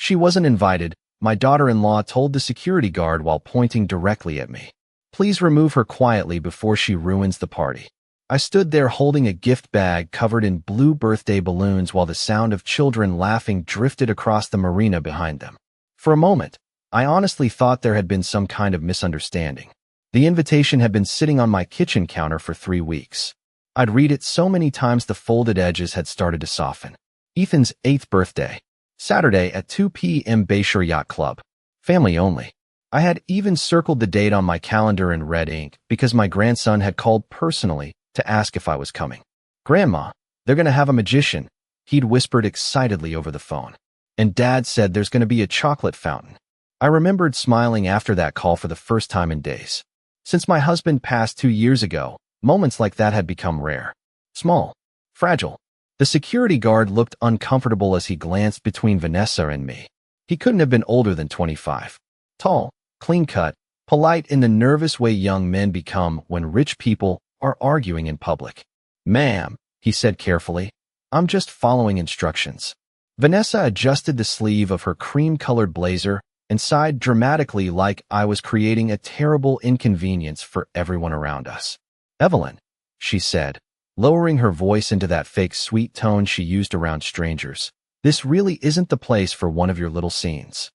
She wasn't invited, my daughter-in-law told the security guard while pointing directly at me. Please remove her quietly before she ruins the party. I stood there holding a gift bag covered in blue birthday balloons while the sound of children laughing drifted across the marina behind them. For a moment, I honestly thought there had been some kind of misunderstanding. The invitation had been sitting on my kitchen counter for 3 weeks. I'd read it so many times the folded edges had started to soften. Ethan's 8th birthday. Saturday at 2 p.m. Bayshore Yacht Club. Family only. I had even circled the date on my calendar in red ink because my grandson had called personally to ask if I was coming. Grandma, they're going to have a magician, he'd whispered excitedly over the phone. And Dad said there's going to be a chocolate fountain. I remembered smiling after that call for the first time in days. Since my husband passed 2 years ago, moments like that had become rare. Small. Fragile. The security guard looked uncomfortable as he glanced between Vanessa and me. He couldn't have been older than 25. Tall, clean-cut, polite in the nervous way young men become when rich people are arguing in public. Ma'am, he said carefully, I'm just following instructions. Vanessa adjusted the sleeve of her cream-colored blazer and sighed dramatically like I was creating a terrible inconvenience for everyone around us. Evelyn, she said, lowering her voice into that fake sweet tone she used around strangers, this really isn't the place for one of your little scenes.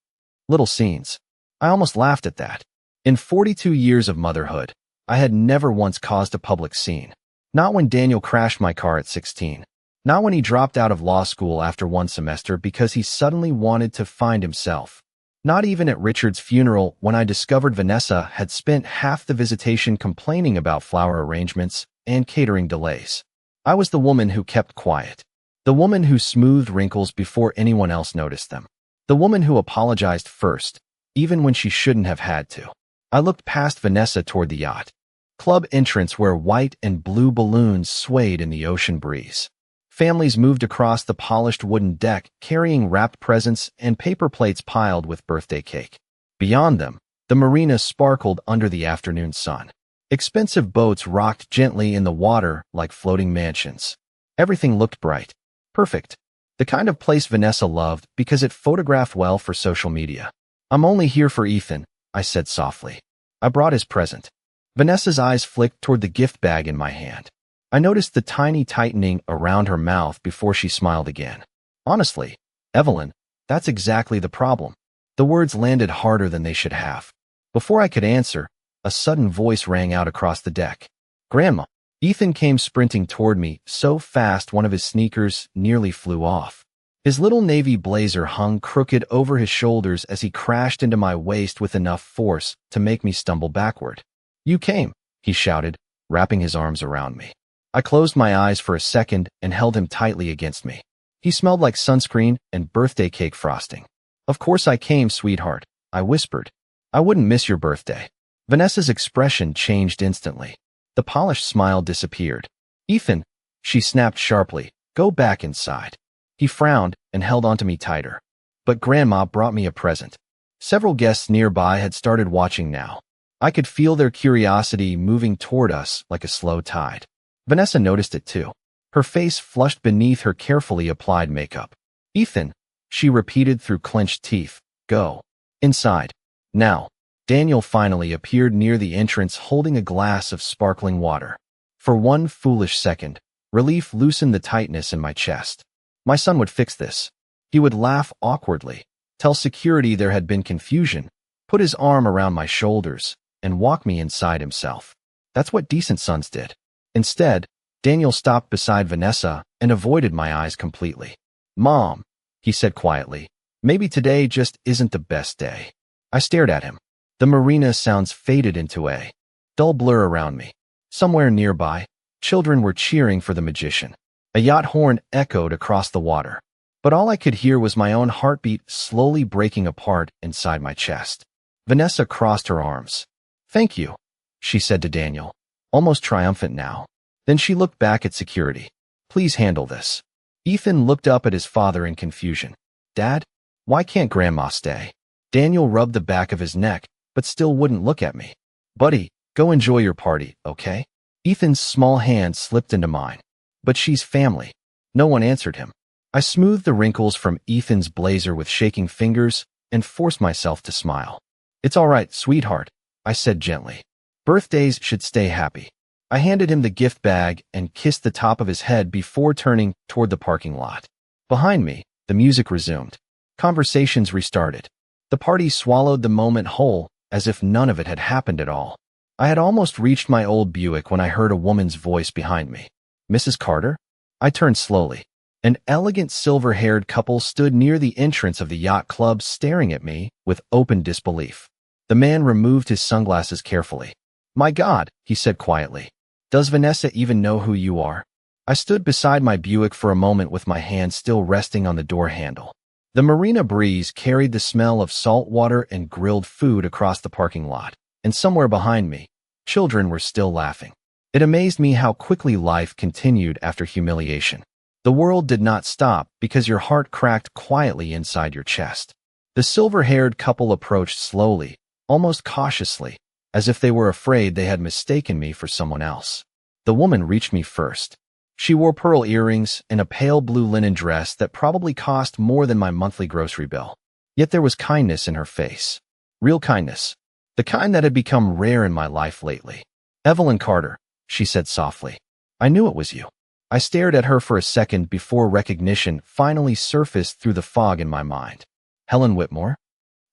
Little scenes. I almost laughed at that. In 42 years of motherhood, I had never once caused a public scene. Not when Daniel crashed my car at 16. Not when he dropped out of law school after 1 semester because he suddenly wanted to find himself. Not even at Richard's funeral when I discovered Vanessa had spent half the visitation complaining about flower arrangements and catering delays. I was the woman who kept quiet. The woman who smoothed wrinkles before anyone else noticed them. The woman who apologized first, even when she shouldn't have had to. I looked past Vanessa toward the yacht club entrance where white and blue balloons swayed in the ocean breeze. Families moved across the polished wooden deck, carrying wrapped presents and paper plates piled with birthday cake. Beyond them, the marina sparkled under the afternoon sun. Expensive boats rocked gently in the water like floating mansions. Everything looked bright. Perfect. The kind of place Vanessa loved because it photographed well for social media. I'm only here for Ethan, I said softly. I brought his present. Vanessa's eyes flicked toward the gift bag in my hand. I noticed the tiny tightening around her mouth before she smiled again. Honestly, Evelyn, that's exactly the problem. The words landed harder than they should have. Before I could answer, a sudden voice rang out across the deck. Grandma. Ethan came sprinting toward me, so fast one of his sneakers nearly flew off. His little navy blazer hung crooked over his shoulders as he crashed into my waist with enough force to make me stumble backward. You came, he shouted, wrapping his arms around me. I closed my eyes for a second and held him tightly against me. He smelled like sunscreen and birthday cake frosting. Of course I came, sweetheart, I whispered. I wouldn't miss your birthday. Vanessa's expression changed instantly. The polished smile disappeared. Ethan, she snapped sharply, go back inside. He frowned and held onto me tighter. But Grandma brought me a present. Several guests nearby had started watching now. I could feel their curiosity moving toward us like a slow tide. Vanessa noticed it too. Her face flushed beneath her carefully applied makeup. Ethan, she repeated through clenched teeth, go. Inside. Now. Daniel finally appeared near the entrance holding a glass of sparkling water. For one foolish second, relief loosened the tightness in my chest. My son would fix this. He would laugh awkwardly, tell security there had been confusion, put his arm around my shoulders, and walk me inside himself. That's what decent sons did. Instead, Daniel stopped beside Vanessa and avoided my eyes completely. Mom, he said quietly, maybe today just isn't the best day. I stared at him. The marina sounds faded into a dull blur around me. Somewhere nearby, children were cheering for the magician. A yacht horn echoed across the water. But all I could hear was my own heartbeat slowly breaking apart inside my chest. Vanessa crossed her arms. Thank you, she said to Daniel, almost triumphant now. Then she looked back at security. Please handle this. Ethan looked up at his father in confusion. Dad, why can't Grandma stay? Daniel rubbed the back of his neck, but still wouldn't look at me. Buddy, go enjoy your party, okay? Ethan's small hand slipped into mine. But she's family. No one answered him. I smoothed the wrinkles from Ethan's blazer with shaking fingers and forced myself to smile. "It's all right, sweetheart," I said gently. "Birthdays should stay happy." I handed him the gift bag and kissed the top of his head before turning toward the parking lot. Behind me, the music resumed. Conversations restarted. The party swallowed the moment whole, as if none of it had happened at all. I had almost reached my old Buick when I heard a woman's voice behind me. "Mrs. Carter?" I turned slowly. An elegant silver-haired couple stood near the entrance of the yacht club staring at me with open disbelief. The man removed his sunglasses carefully. "My God," he said quietly. "Does Vanessa even know who you are?" I stood beside my Buick for a moment with my hand still resting on the door handle. The marina breeze carried the smell of salt water and grilled food across the parking lot, and somewhere behind me, children were still laughing. It amazed me how quickly life continued after humiliation. The world did not stop because your heart cracked quietly inside your chest. The silver-haired couple approached slowly, almost cautiously, as if they were afraid they had mistaken me for someone else. The woman reached me first. She wore pearl earrings and a pale blue linen dress that probably cost more than my monthly grocery bill. Yet there was kindness in her face. Real kindness. The kind that had become rare in my life lately. "Evelyn Carter," she said softly. "I knew it was you." I stared at her for a second before recognition finally surfaced through the fog in my mind. "Helen Whitmore?"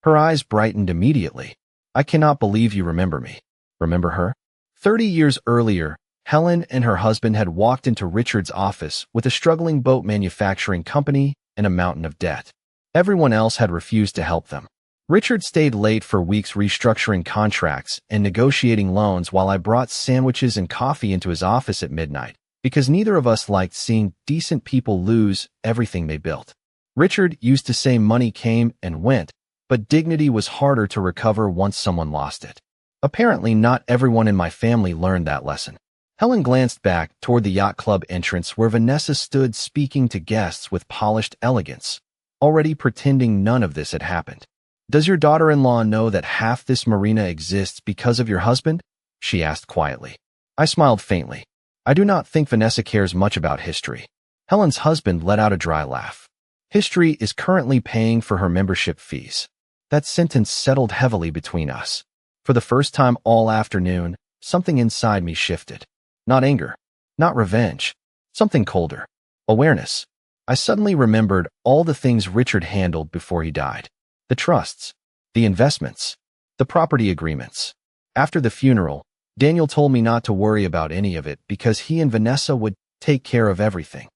Her eyes brightened immediately. "I cannot believe you remember me." Remember her? 30 years earlier, Helen and her husband had walked into Richard's office with a struggling boat manufacturing company and a mountain of debt. Everyone else had refused to help them. Richard stayed late for weeks restructuring contracts and negotiating loans while I brought sandwiches and coffee into his office at midnight, because neither of us liked seeing decent people lose everything they built. Richard used to say money came and went, but dignity was harder to recover once someone lost it. Apparently, not everyone in my family learned that lesson. Helen glanced back toward the yacht club entrance where Vanessa stood speaking to guests with polished elegance, already pretending none of this had happened. "Does your daughter-in-law know that half this marina exists because of your husband?" she asked quietly. I smiled faintly. "I do not think Vanessa cares much about history." Helen's husband let out a dry laugh. "History is currently paying for her membership fees." That sentence settled heavily between us. For the first time all afternoon, something inside me shifted. Not anger, not revenge, something colder. Awareness. I suddenly remembered all the things Richard handled before he died. The trusts, the investments, the property agreements. After the funeral, Daniel told me not to worry about any of it because he and Vanessa would take care of everything.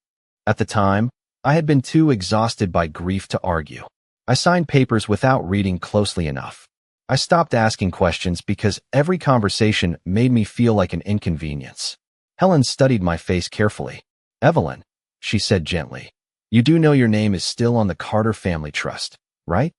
At the time, I had been too exhausted by grief to argue. I signed papers without reading closely enough. I stopped asking questions because every conversation made me feel like an inconvenience. Helen studied my face carefully. "Evelyn," she said gently, "you do know your name is still on the Carter Family Trust, right?"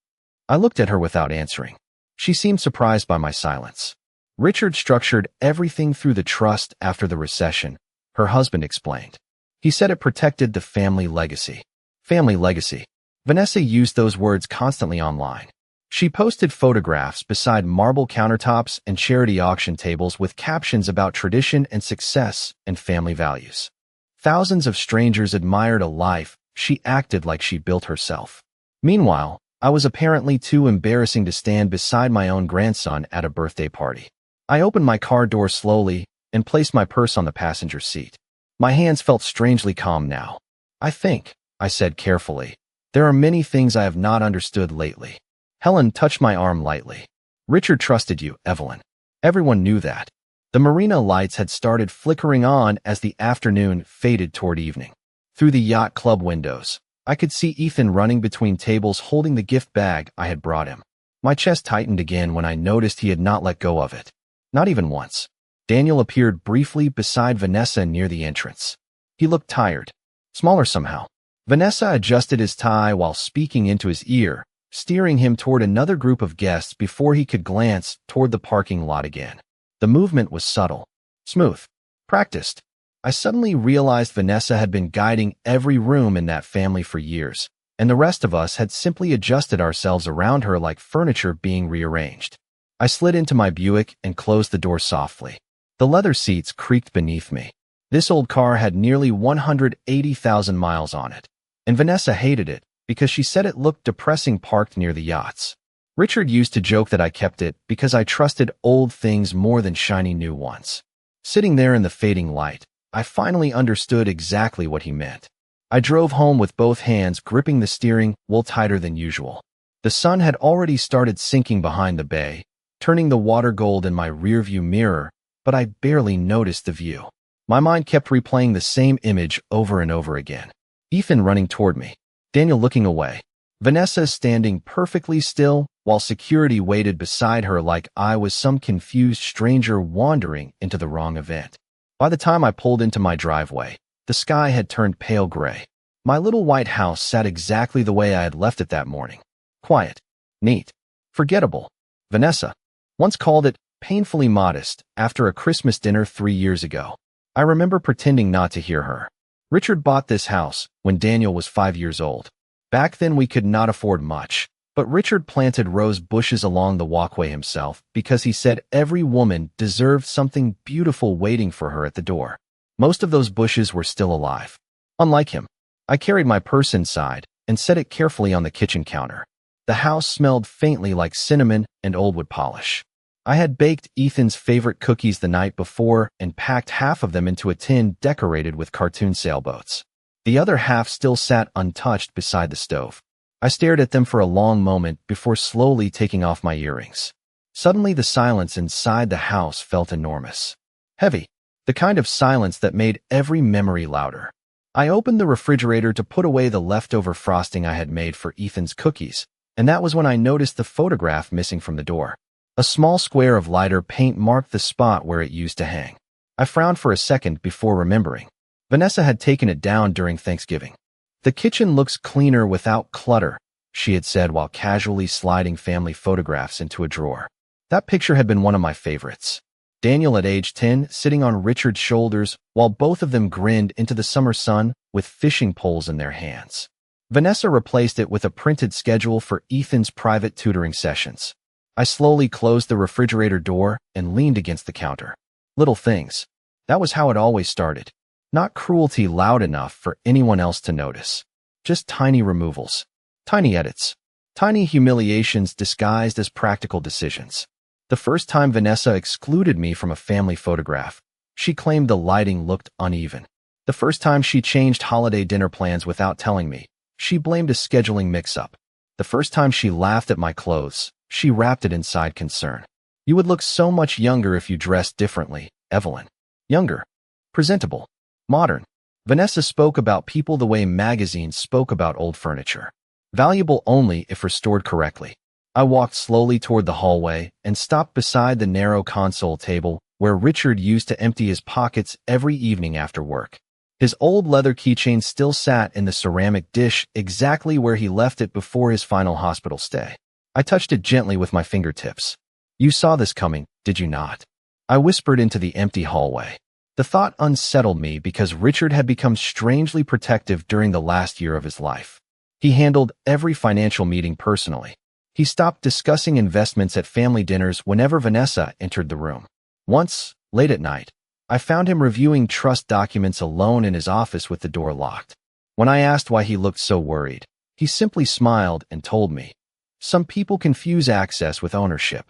I looked at her without answering. She seemed surprised by my silence. "Richard structured everything through the trust after the recession," her husband explained. "He said it protected the family legacy." Family legacy. Vanessa used those words constantly online. She posted photographs beside marble countertops and charity auction tables with captions about tradition and success and family values. Thousands of strangers admired a life she acted like she built herself. Meanwhile, I was apparently too embarrassing to stand beside my own grandson at a birthday party. I opened my car door slowly and placed my purse on the passenger seat. My hands felt strangely calm now. "I think," I said carefully, "there are many things I have not understood lately." Helen touched my arm lightly. "Richard trusted you, Evelyn." Everyone knew that. The marina lights had started flickering on as the afternoon faded toward evening. Through the yacht club windows, I could see Ethan running between tables holding the gift bag I had brought him. My chest tightened again when I noticed he had not let go of it. Not even once. Daniel appeared briefly beside Vanessa near the entrance. He looked tired. Smaller somehow. Vanessa adjusted his tie while speaking into his ear, steering him toward another group of guests before he could glance toward the parking lot again. The movement was subtle, smooth, practiced. I suddenly realized Vanessa had been guiding every room in that family for years, and the rest of us had simply adjusted ourselves around her like furniture being rearranged. I slid into my Buick and closed the door softly. The leather seats creaked beneath me. This old car had nearly 180,000 miles on it. and Vanessa hated it because she said it looked depressing parked near the yachts. Richard used to joke that I kept it because I trusted old things more than shiny new ones. Sitting there in the fading light, I finally understood exactly what he meant. I drove home with both hands gripping the steering wheel tighter than usual. The sun had already started sinking behind the bay, turning the water gold in my rearview mirror, but I barely noticed the view. My mind kept replaying the same image over and over again. Ethan running toward me, Daniel looking away, Vanessa standing perfectly still while security waited beside her like I was some confused stranger wandering into the wrong event. By the time I pulled into my driveway, the sky had turned pale gray. My little white house sat exactly the way I had left it that morning. Quiet, neat, forgettable. Vanessa once called it painfully modest after a Christmas dinner 3 years ago. I remember pretending not to hear her. Richard bought this house when Daniel was 5 years old. Back then we could not afford much, but Richard planted rose bushes along the walkway himself because he said every woman deserved something beautiful waiting for her at the door. Most of those bushes were still alive. Unlike him, I carried my purse inside and set it carefully on the kitchen counter. The house smelled faintly like cinnamon and old wood polish. I had baked Ethan's favorite cookies the night before and packed half of them into a tin decorated with cartoon sailboats. The other half still sat untouched beside the stove. I stared at them for a long moment before slowly taking off my earrings. Suddenly the silence inside the house felt enormous. Heavy. The kind of silence that made every memory louder. I opened the refrigerator to put away the leftover frosting I had made for Ethan's cookies, and that was when I noticed the photograph missing from the door. A small square of lighter paint marked the spot where it used to hang. I frowned for a second before remembering. Vanessa had taken it down during Thanksgiving. "The kitchen looks cleaner without clutter," she had said while casually sliding family photographs into a drawer. That picture had been one of my favorites. Daniel at age 10 sitting on Richard's shoulders while both of them grinned into the summer sun with fishing poles in their hands. Vanessa replaced it with a printed schedule for Ethan's private tutoring sessions. I slowly closed the refrigerator door and leaned against the counter. Little things. That was how it always started. Not cruelty loud enough for anyone else to notice. Just tiny removals. Tiny edits. Tiny humiliations disguised as practical decisions. The first time Vanessa excluded me from a family photograph, she claimed the lighting looked uneven. The first time she changed holiday dinner plans without telling me, she blamed a scheduling mix-up. The first time she laughed at my clothes, she wrapped it inside concern. "You would look so much younger if you dressed differently, Evelyn." Younger. Presentable. Modern. Vanessa spoke about people the way magazines spoke about old furniture. Valuable only if restored correctly. I walked slowly toward the hallway and stopped beside the narrow console table where Richard used to empty his pockets every evening after work. His old leather keychain still sat in the ceramic dish exactly where he left it before his final hospital stay. I touched it gently with my fingertips. "You saw this coming, did you not?" I whispered into the empty hallway. The thought unsettled me because Richard had become strangely protective during the last year of his life. He handled every financial meeting personally. He stopped discussing investments at family dinners whenever Vanessa entered the room. Once, late at night, I found him reviewing trust documents alone in his office with the door locked. When I asked why he looked so worried, he simply smiled and told me, "Some people confuse access with ownership."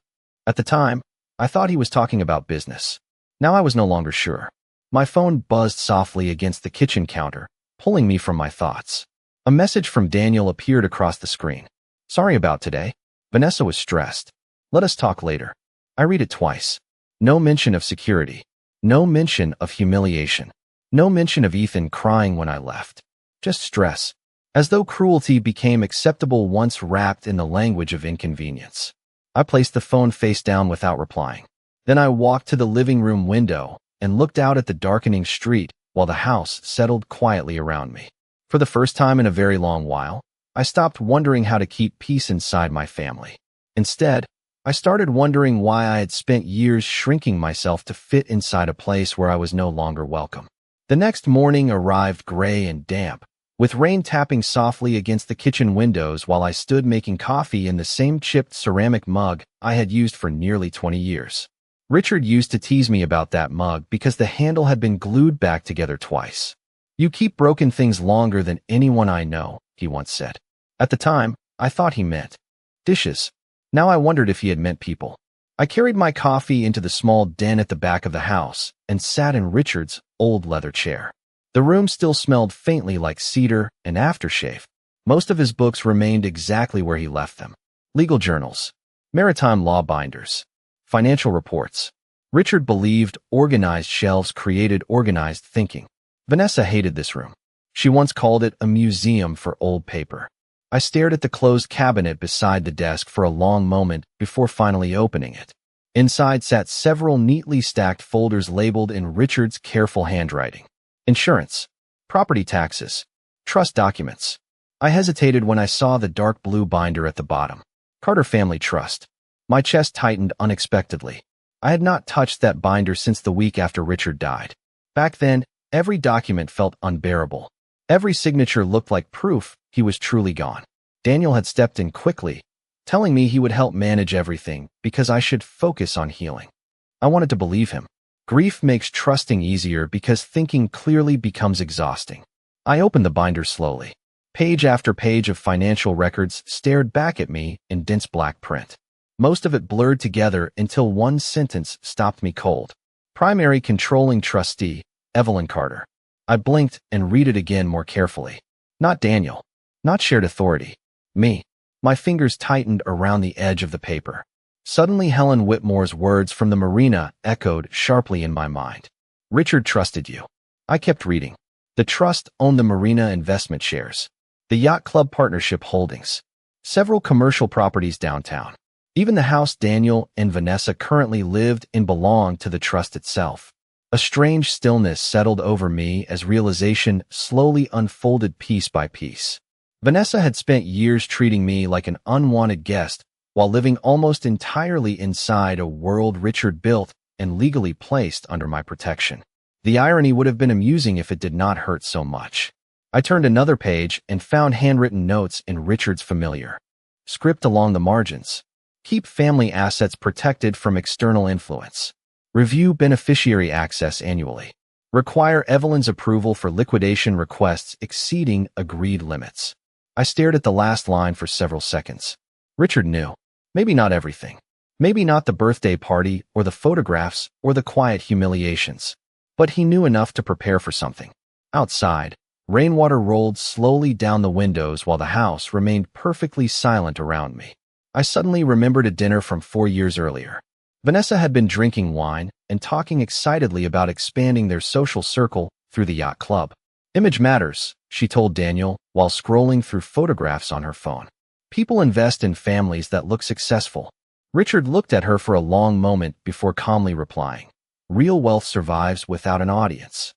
At the time, I thought he was talking about business. Now I was no longer sure. My phone buzzed softly against the kitchen counter, pulling me from my thoughts. A message from Daniel appeared across the screen. "Sorry about today." Vanessa was stressed. "Let us talk later." I read it twice. No mention of security. No mention of humiliation. No mention of Ethan crying when I left. Just stress. As though cruelty became acceptable once wrapped in the language of inconvenience. I placed the phone face down without replying. Then I walked to the living room window and looked out at the darkening street while the house settled quietly around me. For the first time in a very long while, I stopped wondering how to keep peace inside my family. Instead, I started wondering why I had spent years shrinking myself to fit inside a place where I was no longer welcome. The next morning arrived gray and damp, with rain tapping softly against the kitchen windows while I stood making coffee in the same chipped ceramic mug I had used for nearly 20 years. Richard used to tease me about that mug because the handle had been glued back together twice. "You keep broken things longer than anyone I know," he once said. At the time, I thought he meant dishes. Now I wondered if he had meant people. I carried my coffee into the small den at the back of the house and sat in Richard's old leather chair. The room still smelled faintly like cedar and aftershave. Most of his books remained exactly where he left them. Legal journals, maritime law binders, financial reports. Richard believed organized shelves created organized thinking. Vanessa hated this room. She once called it a museum for old paper. I stared at the closed cabinet beside the desk for a long moment before finally opening it. Inside sat several neatly stacked folders labeled in Richard's careful handwriting. Insurance, property taxes, trust documents. I hesitated when I saw the dark blue binder at the bottom. Carter Family Trust. My chest tightened unexpectedly. I had not touched that binder since the week after Richard died. Back then, every document felt unbearable. Every signature looked like proof he was truly gone. Daniel had stepped in quickly, telling me he would help manage everything because I should focus on healing. I wanted to believe him. Grief makes trusting easier because thinking clearly becomes exhausting. I opened the binder slowly. Page after page of financial records stared back at me in dense black print. Most of it blurred together until one sentence stopped me cold. Primary controlling trustee, Evelyn Carter. I blinked and read it again more carefully. Not Daniel. Not shared authority. Me. My fingers tightened around the edge of the paper. Suddenly Helen Whitmore's words from the marina echoed sharply in my mind. Richard trusted you. I kept reading. The trust owned the marina investment shares, the yacht club partnership holdings, several commercial properties downtown. Even the house Daniel and Vanessa currently lived in belonged to the trust itself. A strange stillness settled over me as realization slowly unfolded piece by piece. Vanessa had spent years treating me like an unwanted guest while living almost entirely inside a world Richard built and legally placed under my protection. The irony would have been amusing if it did not hurt so much. I turned another page and found handwritten notes in Richard's familiar script along the margins. Keep family assets protected from external influence. Review beneficiary access annually. Require Evelyn's approval for liquidation requests exceeding agreed limits. I stared at the last line for several seconds. Richard knew. Maybe not everything. Maybe not the birthday party or the photographs or the quiet humiliations. But he knew enough to prepare for something. Outside, rainwater rolled slowly down the windows while the house remained perfectly silent around me. I suddenly remembered a dinner from 4 years earlier. Vanessa had been drinking wine and talking excitedly about expanding their social circle through the yacht club. Image matters, she told Daniel while scrolling through photographs on her phone. People invest in families that look successful. Richard looked at her for a long moment before calmly replying, real wealth survives without an audience.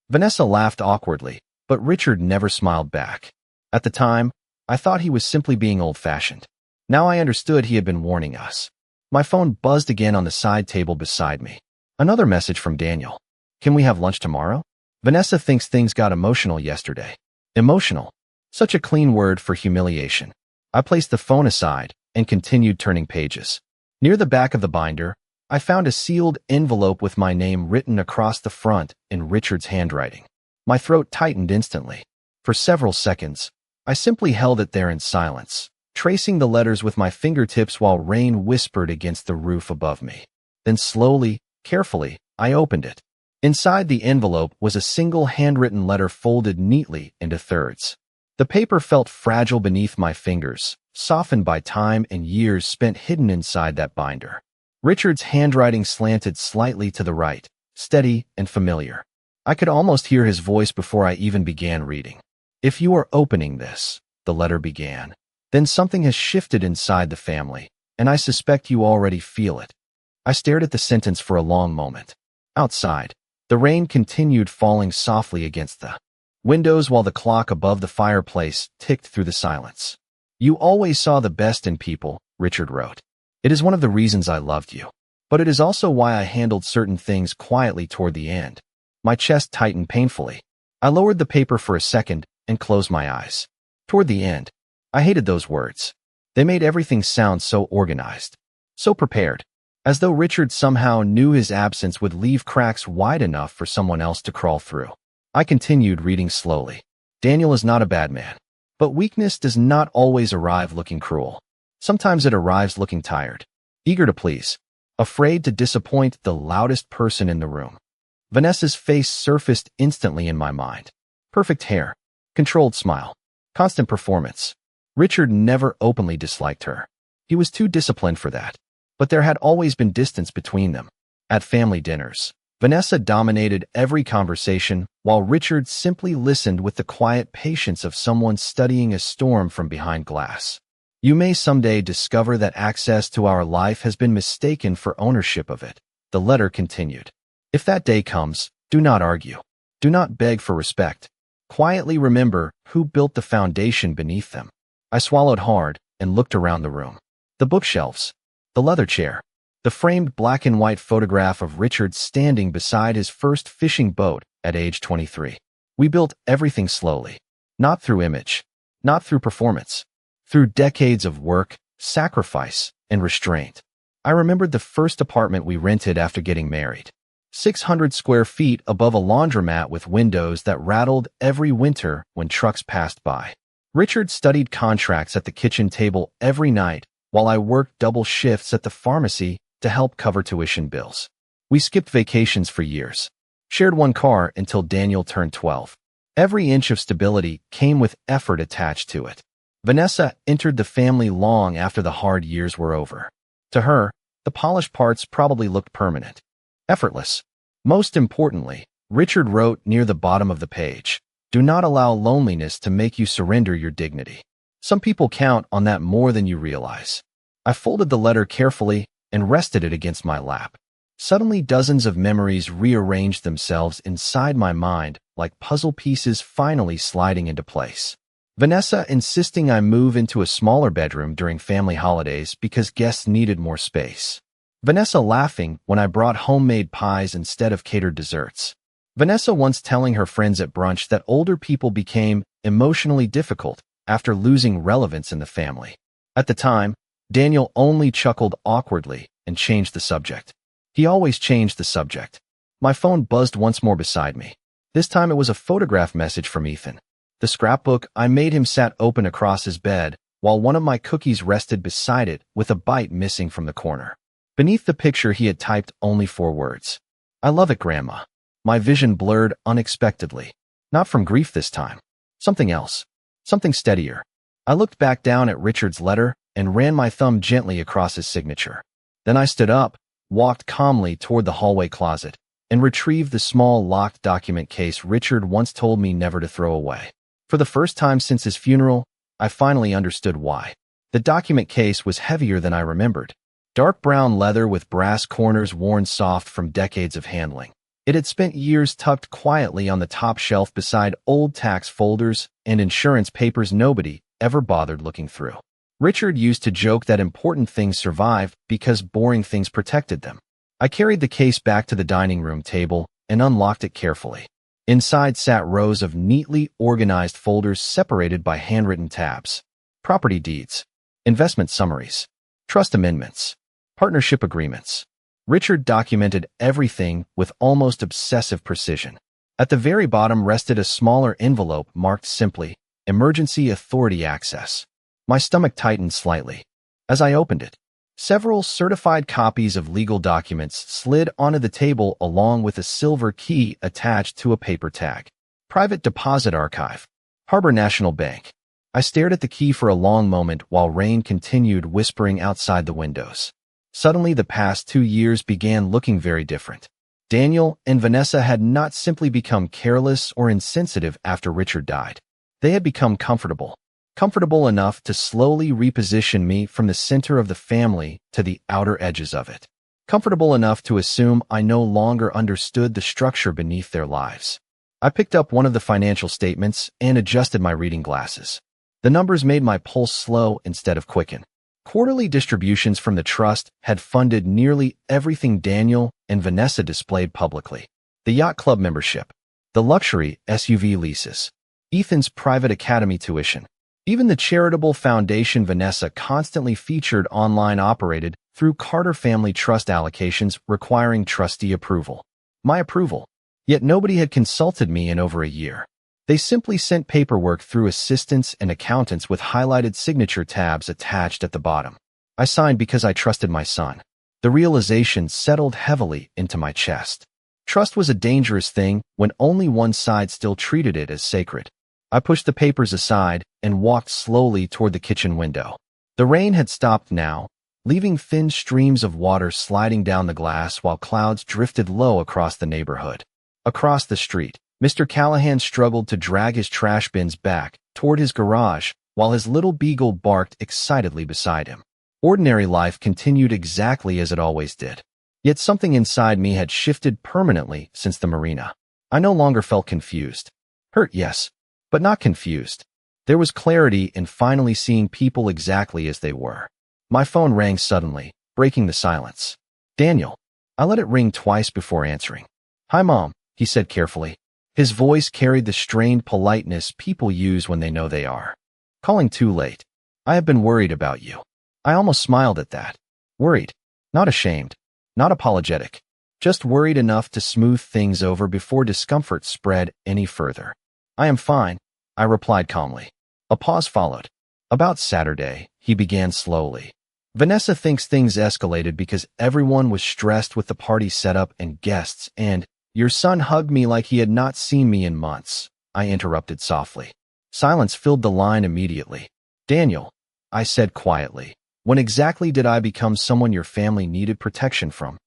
Vanessa laughed awkwardly, but Richard never smiled back. At the time, I thought he was simply being old-fashioned. Now I understood he had been warning us. My phone buzzed again on the side table beside me. Another message from Daniel. Can we have lunch tomorrow? Vanessa thinks things got emotional yesterday. Emotional. Such a clean word for humiliation. I placed the phone aside and continued turning pages. Near the back of the binder, I found a sealed envelope with my name written across the front in Richard's handwriting. My throat tightened instantly. For several seconds, I simply held it there in silence, tracing the letters with my fingertips while rain whispered against the roof above me. Then slowly, carefully, I opened it. Inside the envelope was a single handwritten letter folded neatly into thirds. The paper felt fragile beneath my fingers, softened by time and years spent hidden inside that binder. Richard's handwriting slanted slightly to the right, steady and familiar. I could almost hear his voice before I even began reading. If you are opening this, the letter began, then something has shifted inside the family, and I suspect you already feel it. I stared at the sentence for a long moment. Outside, the rain continued falling softly against the windows while the clock above the fireplace ticked through the silence. You always saw the best in people, Richard wrote. It is one of the reasons I loved you. But it is also why I handled certain things quietly toward the end. My chest tightened painfully. I lowered the paper for a second and closed my eyes. Toward the end. I hated those words. They made everything sound so organized, so prepared, as though Richard somehow knew his absence would leave cracks wide enough for someone else to crawl through. I continued reading slowly. Daniel is not a bad man. But weakness does not always arrive looking cruel. Sometimes it arrives looking tired, eager to please, afraid to disappoint the loudest person in the room. Vanessa's face surfaced instantly in my mind. Perfect hair, controlled smile, constant performance. Richard never openly disliked her. He was too disciplined for that. But there had always been distance between them. At family dinners, Vanessa dominated every conversation, while Richard simply listened with the quiet patience of someone studying a storm from behind glass. You may someday discover that access to our life has been mistaken for ownership of it, the letter continued. If that day comes, do not argue. Do not beg for respect. Quietly remember who built the foundation beneath them. I swallowed hard and looked around the room. The bookshelves, the leather chair, the framed black and white photograph of Richard standing beside his first fishing boat at age 23. We built everything slowly, not through image, not through performance, through decades of work, sacrifice, and restraint. I remembered the first apartment we rented after getting married. 600 square feet above a laundromat with windows that rattled every winter when trucks passed by. Richard studied contracts at the kitchen table every night while I worked double shifts at the pharmacy to help cover tuition bills. We skipped vacations for years, shared one car until Daniel turned 12. Every inch of stability came with effort attached to it. Vanessa entered the family long after the hard years were over. To her, the polished parts probably looked permanent, effortless. Most importantly, Richard wrote near the bottom of the page, "Do not allow loneliness to make you surrender your dignity." Some people count on that more than you realize. I folded the letter carefully and rested it against my lap. Suddenly, dozens of memories rearranged themselves inside my mind like puzzle pieces finally sliding into place. Vanessa insisting I move into a smaller bedroom during family holidays because guests needed more space. Vanessa laughing when I brought homemade pies instead of catered desserts. Vanessa once telling her friends at brunch that older people became emotionally difficult after losing relevance in the family. At the time, Daniel only chuckled awkwardly and changed the subject. He always changed the subject. My phone buzzed once more beside me. This time it was a photograph message from Ethan. The scrapbook I made him sat open across his bed, while one of my cookies rested beside it with a bite missing from the corner. Beneath the picture he had typed only 4 words. "I love it, Grandma." My vision blurred unexpectedly. Not from grief this time. Something else. Something steadier. I looked back down at Richard's letter and ran my thumb gently across his signature. Then I stood up, walked calmly toward the hallway closet, and retrieved the small locked document case Richard once told me never to throw away. For the first time since his funeral, I finally understood why. The document case was heavier than I remembered. Dark brown leather with brass corners worn soft from decades of handling. It had spent years tucked quietly on the top shelf beside old tax folders and insurance papers nobody ever bothered looking through. Richard used to joke that important things survived because boring things protected them. I carried the case back to the dining room table and unlocked it carefully. Inside sat rows of neatly organized folders separated by handwritten tabs. Property deeds, investment summaries, trust amendments, partnership agreements. Richard documented everything with almost obsessive precision. At the very bottom rested a smaller envelope marked simply, "Emergency Authority Access." My stomach tightened slightly. As I opened it, several certified copies of legal documents slid onto the table along with a silver key attached to a paper tag. Private Deposit Archive, Harbor National Bank. I stared at the key for a long moment while rain continued whispering outside the windows. Suddenly, the past 2 years began looking very different. Daniel and Vanessa had not simply become careless or insensitive after Richard died. They had become comfortable enough to slowly reposition me from the center of the family to the outer edges of it. Comfortable enough to assume I no longer understood the structure beneath their lives. I picked up one of the financial statements and adjusted my reading glasses. The numbers made my pulse slow instead of quicken. Quarterly distributions from the trust had funded nearly everything Daniel and Vanessa displayed publicly. The yacht club membership, the luxury SUV leases, Ethan's private academy tuition, even the charitable foundation Vanessa constantly featured online operated through Carter family trust allocations requiring trustee approval. My approval. Yet nobody had consulted me in over a year. They simply sent paperwork through assistants and accountants with highlighted signature tabs attached at the bottom. I signed because I trusted my son. The realization settled heavily into my chest. Trust was a dangerous thing when only one side still treated it as sacred. I pushed the papers aside and walked slowly toward the kitchen window. The rain had stopped now, leaving thin streams of water sliding down the glass while clouds drifted low across the neighborhood. Across the street, Mr. Callahan struggled to drag his trash bins back toward his garage while his little beagle barked excitedly beside him. Ordinary life continued exactly as it always did. Yet something inside me had shifted permanently since the marina. I no longer felt confused. Hurt, yes, but not confused. There was clarity in finally seeing people exactly as they were. My phone rang suddenly, breaking the silence. Daniel. I let it ring twice before answering. Hi, Mom, he said carefully. His voice carried the strained politeness people use when they know they are. Calling too late. I have been worried about you. I almost smiled at that. Worried. Not ashamed. Not apologetic. Just worried enough to smooth things over before discomfort spread any further. I am fine, I replied calmly. A pause followed. About Saturday, he began slowly. Vanessa thinks things escalated because everyone was stressed with the party setup and guests, and your son hugged me like he had not seen me in months, I interrupted softly. Silence filled the line immediately. Daniel, I said quietly. When exactly did I become someone your family needed protection from?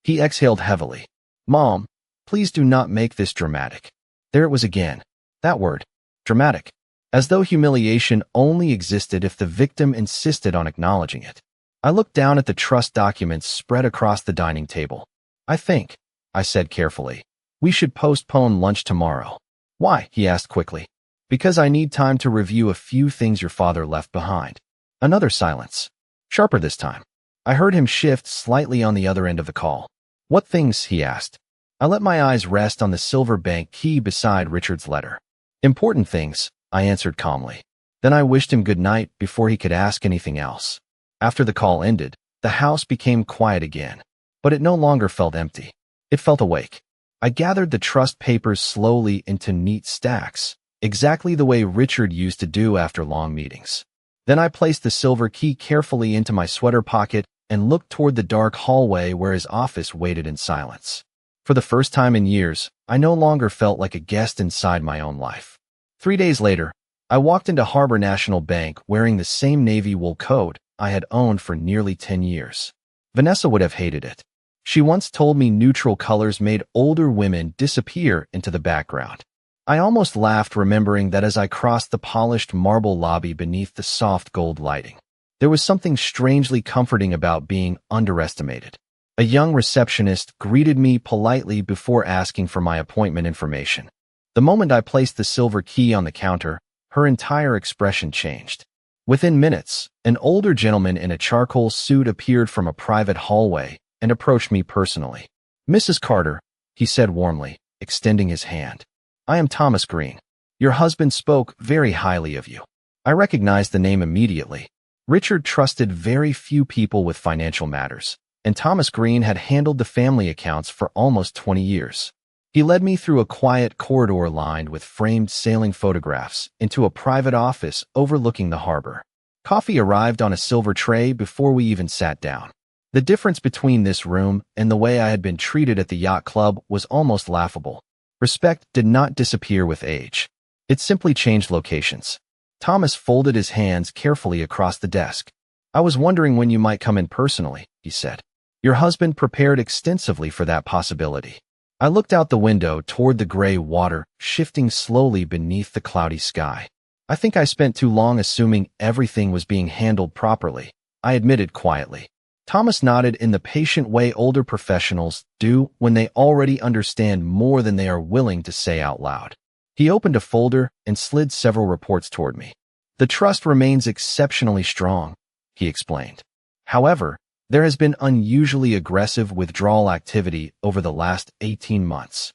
He exhaled heavily. Mom, please do not make this dramatic. There it was again. That word. Dramatic. As though humiliation only existed if the victim insisted on acknowledging it. I looked down at the trust documents spread across the dining table. I think, I said carefully, we should postpone lunch tomorrow. Why? He asked quickly. Because I need time to review a few things your father left behind. Another silence. Sharper this time. I heard him shift slightly on the other end of the call. What things? He asked. I let my eyes rest on the silver bank key beside Richard's letter. Important things, I answered calmly. Then I wished him good night before he could ask anything else. After the call ended, the house became quiet again. But it no longer felt empty. It felt awake. I gathered the trust papers slowly into neat stacks, exactly the way Richard used to do after long meetings. Then I placed the silver key carefully into my sweater pocket and looked toward the dark hallway where his office waited in silence. For the first time in years, I no longer felt like a guest inside my own life. 3 days later, I walked into Harbor National Bank wearing the same navy wool coat I had owned for nearly 10 years. Vanessa would have hated it. She once told me neutral colors made older women disappear into the background. I almost laughed remembering that as I crossed the polished marble lobby beneath the soft gold lighting. There was something strangely comforting about being underestimated. A young receptionist greeted me politely before asking for my appointment information. The moment I placed the silver key on the counter, her entire expression changed. Within minutes, an older gentleman in a charcoal suit appeared from a private hallway and approached me personally. Mrs. Carter, he said warmly, extending his hand. I am Thomas Green. Your husband spoke very highly of you. I recognized the name immediately. Richard trusted very few people with financial matters, and Thomas Green had handled the family accounts for almost 20 years. He led me through a quiet corridor lined with framed sailing photographs into a private office overlooking the harbor. Coffee arrived on a silver tray before we even sat down. The difference between this room and the way I had been treated at the yacht club was almost laughable. Respect did not disappear with age. It simply changed locations. Thomas folded his hands carefully across the desk. I was wondering when you might come in personally, he said. Your husband prepared extensively for that possibility. I looked out the window toward the gray water, shifting slowly beneath the cloudy sky. I think I spent too long assuming everything was being handled properly, I admitted quietly. Thomas nodded in the patient way older professionals do when they already understand more than they are willing to say out loud. He opened a folder and slid several reports toward me. The trust remains exceptionally strong, he explained. However, there has been unusually aggressive withdrawal activity over the last 18 months.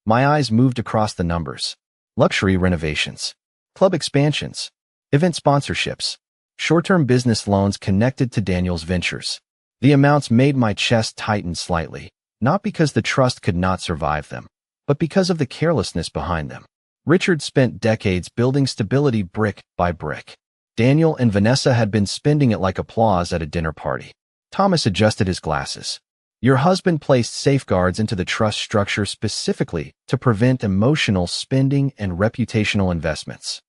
My eyes moved across the numbers. Luxury renovations, club expansions, event sponsorships, short-term business loans connected to Daniel's ventures. The amounts made my chest tighten slightly, not because the trust could not survive them, but because of the carelessness behind them. Richard spent decades building stability brick by brick. Daniel and Vanessa had been spending it like applause at a dinner party. Thomas adjusted his glasses. Your husband placed safeguards into the trust structure specifically to prevent emotional spending and reputational investments.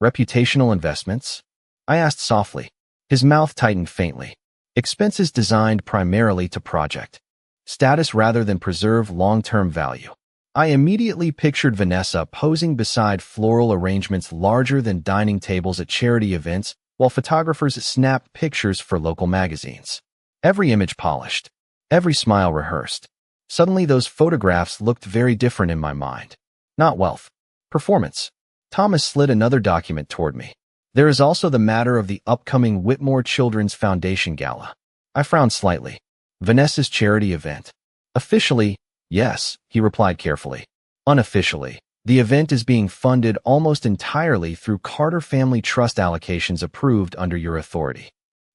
Reputational investments? I asked softly. His mouth tightened faintly. Expenses designed primarily to project status rather than preserve long-term value. I immediately pictured Vanessa posing beside floral arrangements larger than dining tables at charity events while photographers snapped pictures for local magazines. Every image polished, every smile rehearsed. Suddenly those photographs looked very different in my mind. Not wealth. Performance. Thomas slid another document toward me. There is also the matter of the upcoming Whitmore Children's Foundation Gala. I frowned slightly. Vanessa's charity event. Officially, yes, he replied carefully. Unofficially, the event is being funded almost entirely through Carter Family Trust allocations approved under your authority.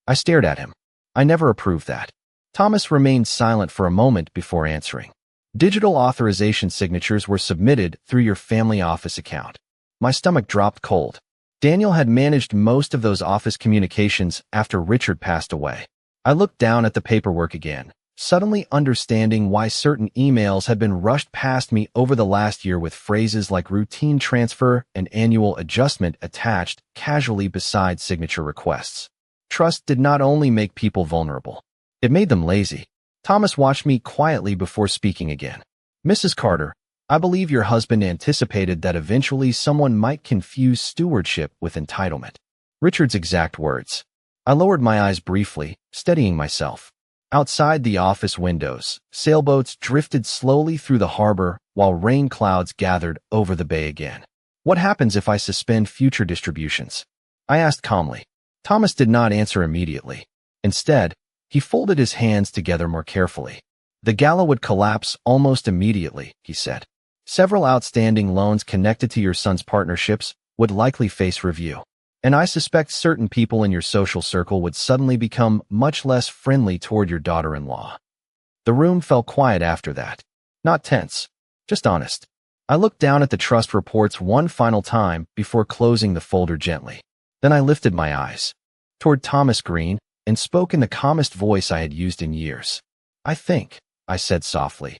I stared at him. I never approved that. Thomas remained silent for a moment before answering. Digital authorization signatures were submitted through your family office account. My stomach dropped cold. Daniel had managed most of those office communications after Richard passed away. I looked down at the paperwork again, suddenly understanding why certain emails had been rushed past me over the last year with phrases like routine transfer and annual adjustment attached casually beside signature requests. Trust did not only make people vulnerable, it made them lazy. Thomas watched me quietly before speaking again. Mrs. Carter, I believe your husband anticipated that eventually someone might confuse stewardship with entitlement. Richard's exact words. I lowered my eyes briefly, steadying myself. Outside the office windows, sailboats drifted slowly through the harbor while rain clouds gathered over the bay again. What happens if I suspend future distributions? I asked calmly. Thomas did not answer immediately. Instead, he folded his hands together more carefully. The gala would collapse almost immediately, he said. Several outstanding loans connected to your son's partnerships would likely face review. And I suspect certain people in your social circle would suddenly become much less friendly toward your daughter-in-law. The room fell quiet after that. Not tense, just honest. I looked down at the trust reports one final time before closing the folder gently. Then I lifted my eyes toward Thomas Green and spoke in the calmest voice I had used in years. I think, I said softly,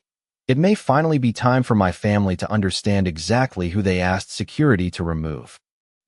it may finally be time for my family to understand exactly who they asked security to remove.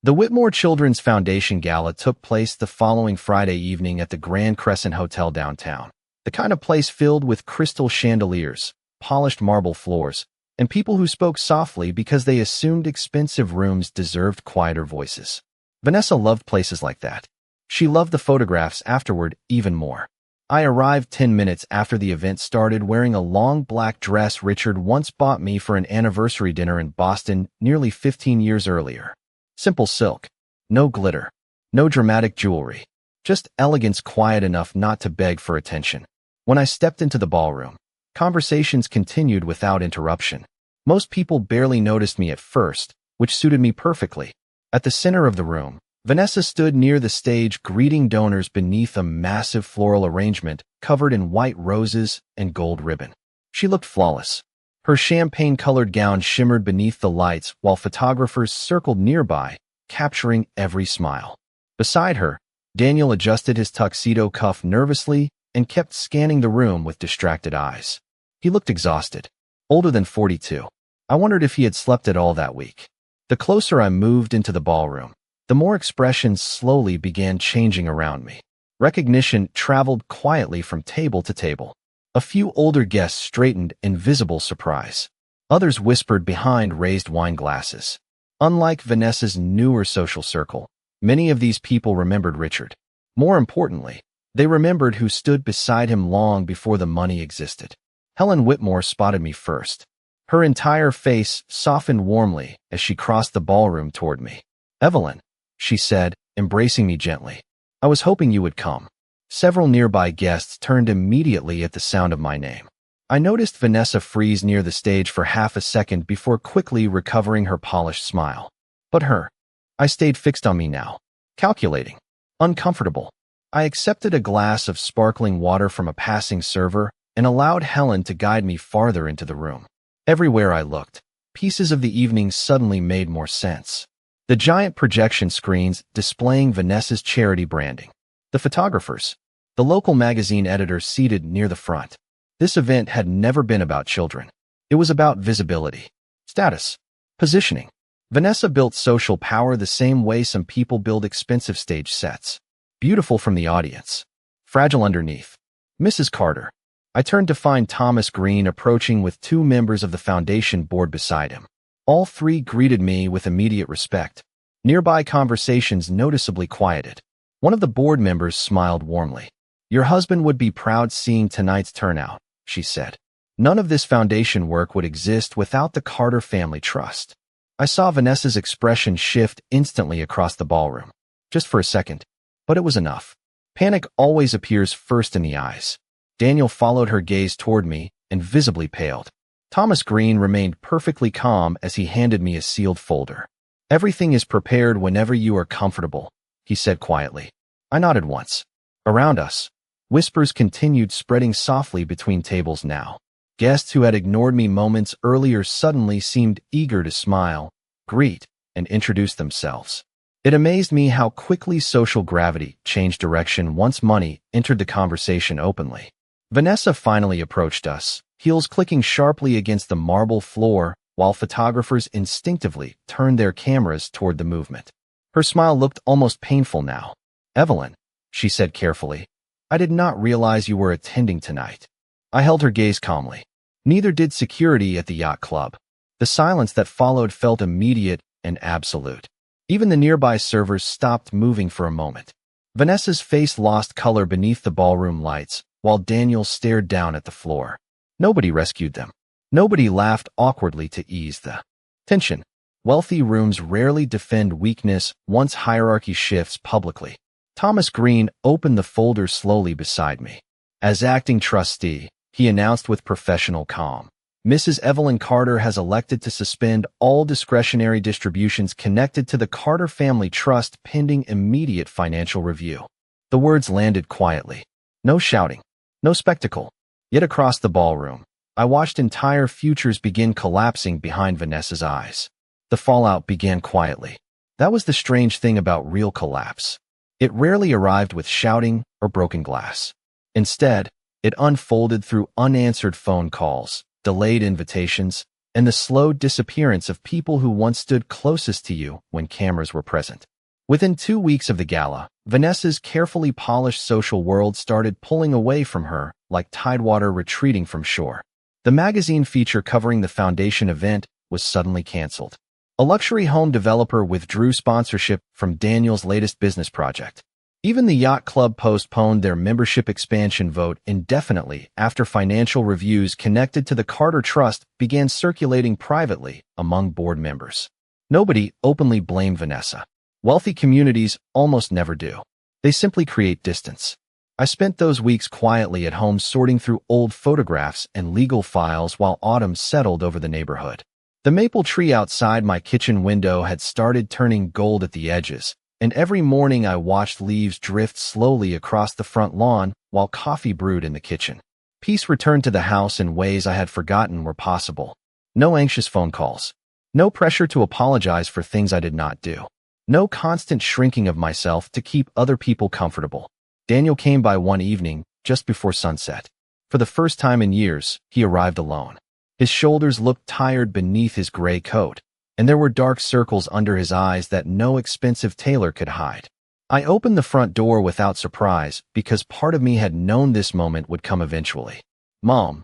The Whitmore Children's Foundation Gala took place the following Friday evening at the Grand Crescent Hotel downtown, the kind of place filled with crystal chandeliers, polished marble floors, and people who spoke softly because they assumed expensive rooms deserved quieter voices. Vanessa loved places like that. She loved the photographs afterward even more. I arrived 10 minutes after the event started wearing a long black dress Richard once bought me for an anniversary dinner in Boston nearly 15 years earlier. Simple silk, no glitter, no dramatic jewelry, just elegance quiet enough not to beg for attention. When I stepped into the ballroom, conversations continued without interruption. Most people barely noticed me at first, which suited me perfectly. At the center of the room, Vanessa stood near the stage greeting donors beneath a massive floral arrangement covered in white roses and gold ribbon. She looked flawless. Her champagne-colored gown shimmered beneath the lights while photographers circled nearby, capturing every smile. Beside her, Daniel adjusted his tuxedo cuff nervously and kept scanning the room with distracted eyes. He looked exhausted, older than 42. I wondered if he had slept at all that week. The closer I moved into the ballroom, the more expressions slowly began changing around me. Recognition traveled quietly from table to table. A few older guests straightened in visible surprise. Others whispered behind raised wine glasses. Unlike Vanessa's newer social circle, many of these people remembered Richard. More importantly, they remembered who stood beside him long before the money existed. Helen Whitmore spotted me first. Her entire face softened warmly as she crossed the ballroom toward me. "Evelyn," she said, embracing me gently. "I was hoping you would come." Several nearby guests turned immediately at the sound of my name. I noticed Vanessa freeze near the stage for half a second before quickly recovering her polished smile. But her. I stayed fixed on me now. Calculating. Uncomfortable. I accepted a glass of sparkling water from a passing server and allowed Helen to guide me farther into the room. Everywhere I looked, pieces of the evening suddenly made more sense. The giant projection screens displaying Vanessa's charity branding. The photographers. The local magazine editor seated near the front. This event had never been about children. It was about visibility, status, positioning. Vanessa built social power the same way some people build expensive stage sets. Beautiful from the audience, fragile underneath. Mrs. Carter. I turned to find Thomas Green approaching with 2 members of the foundation board beside him. All 3 greeted me with immediate respect. Nearby conversations noticeably quieted. One of the board members smiled warmly. "Your husband would be proud seeing tonight's turnout," she said. "None of this foundation work would exist without the Carter Family Trust." I saw Vanessa's expression shift instantly across the ballroom. Just for a second. But it was enough. Panic always appears first in the eyes. Daniel followed her gaze toward me and visibly paled. Thomas Green remained perfectly calm as he handed me a sealed folder. "Everything is prepared whenever you are comfortable," he said quietly. I nodded once. Around us, whispers continued spreading softly between tables now. Guests who had ignored me moments earlier suddenly seemed eager to smile, greet, and introduce themselves. It amazed me how quickly social gravity changed direction once money entered the conversation openly. Vanessa finally approached us, heels clicking sharply against the marble floor, while photographers instinctively turned their cameras toward the movement. Her smile looked almost painful now. "Evelyn," she said carefully, "I did not realize you were attending tonight." I held her gaze calmly. Neither did security at the yacht club. The silence that followed felt immediate and absolute. Even the nearby servers stopped moving for a moment. Vanessa's face lost color beneath the ballroom lights, while Daniel stared down at the floor. Nobody rescued them. Nobody laughed awkwardly to ease the tension. Wealthy rooms rarely defend weakness once hierarchy shifts publicly. Thomas Green opened the folder slowly beside me. As acting trustee, he announced with professional calm, "Mrs. Evelyn Carter has elected to suspend all discretionary distributions connected to the Carter Family Trust pending immediate financial review." The words landed quietly. No shouting, no spectacle. Yet across the ballroom, I watched entire futures begin collapsing behind Vanessa's eyes. The fallout began quietly. That was the strange thing about real collapse. It rarely arrived with shouting or broken glass. Instead, it unfolded through unanswered phone calls, delayed invitations, and the slow disappearance of people who once stood closest to you when cameras were present. Within 2 weeks of the gala, Vanessa's carefully polished social world started pulling away from her like tidewater retreating from shore. The magazine feature covering the foundation event was suddenly canceled. A luxury home developer withdrew sponsorship from Daniel's latest business project. Even the yacht club postponed their membership expansion vote indefinitely after financial reviews connected to the Carter Trust began circulating privately among board members. Nobody openly blamed Vanessa. Wealthy communities almost never do. They simply create distance. I spent those weeks quietly at home sorting through old photographs and legal files while autumn settled over the neighborhood. The maple tree outside my kitchen window had started turning gold at the edges, and every morning I watched leaves drift slowly across the front lawn while coffee brewed in the kitchen. Peace returned to the house in ways I had forgotten were possible. No anxious phone calls. No pressure to apologize for things I did not do. No constant shrinking of myself to keep other people comfortable. Daniel came by one evening, just before sunset. For the first time in years, he arrived alone. His shoulders looked tired beneath his gray coat, and there were dark circles under his eyes that no expensive tailor could hide. I opened the front door without surprise because part of me had known this moment would come eventually. "Mom,"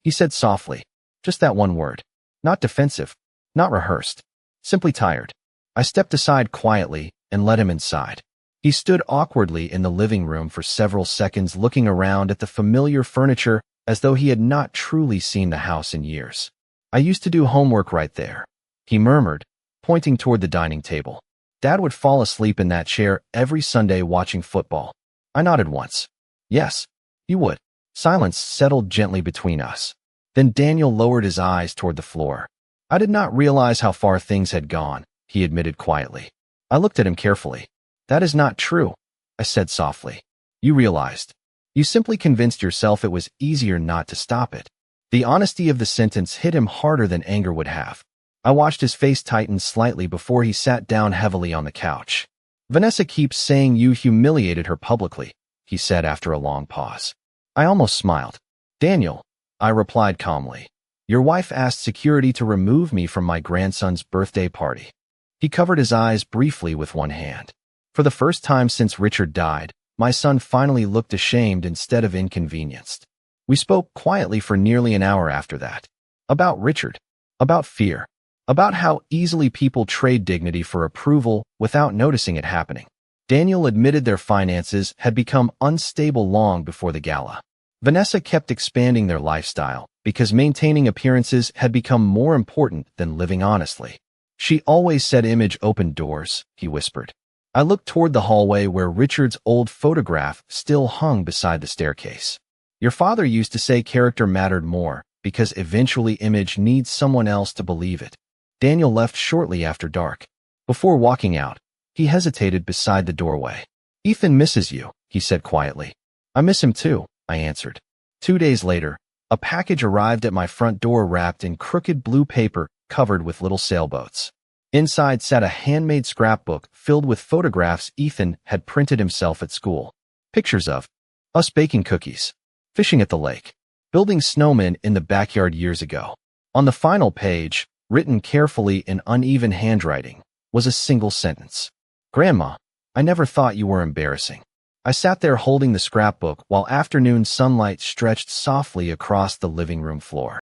he said softly, just that one word. Not defensive, not rehearsed, simply tired. I stepped aside quietly and let him inside. He stood awkwardly in the living room for several seconds looking around at the familiar furniture as though he had not truly seen the house in years. "I used to do homework right there," he murmured, pointing toward the dining table. "Dad would fall asleep in that chair every Sunday watching football." I nodded once. "Yes, you would." Silence settled gently between us. Then Daniel lowered his eyes toward the floor. "I did not realize how far things had gone," he admitted quietly. I looked at him carefully. "That is not true," I said softly. "You realized. You simply convinced yourself it was easier not to stop it." The honesty of the sentence hit him harder than anger would have. I watched his face tighten slightly before he sat down heavily on the couch. Vanessa keeps saying you humiliated her publicly, he said after a long pause. I almost smiled. Daniel, I replied calmly. Your wife asked security to remove me from my grandson's birthday party. He covered his eyes briefly with one hand. For the first time since Richard died, my son finally looked ashamed instead of inconvenienced. We spoke quietly for nearly an hour after that. About Richard. About fear. About how easily people trade dignity for approval without noticing it happening. Daniel admitted their finances had become unstable long before the gala. Vanessa kept expanding their lifestyle because maintaining appearances had become more important than living honestly. She always said image opened doors, he whispered. I looked toward the hallway where Richard's old photograph still hung beside the staircase. Your father used to say character mattered more because eventually image needs someone else to believe it. Daniel left shortly after dark. Before walking out, he hesitated beside the doorway. Ethan misses you, he said quietly. I miss him too, I answered. 2 days later, a package arrived at my front door wrapped in crooked blue paper covered with little sailboats. Inside sat a handmade scrapbook filled with photographs Ethan had printed himself at school. Pictures of us baking cookies, fishing at the lake, building snowmen in the backyard years ago. On the final page, written carefully in uneven handwriting, was a single sentence. Grandma, I never thought you were embarrassing. I sat there holding the scrapbook while afternoon sunlight stretched softly across the living room floor.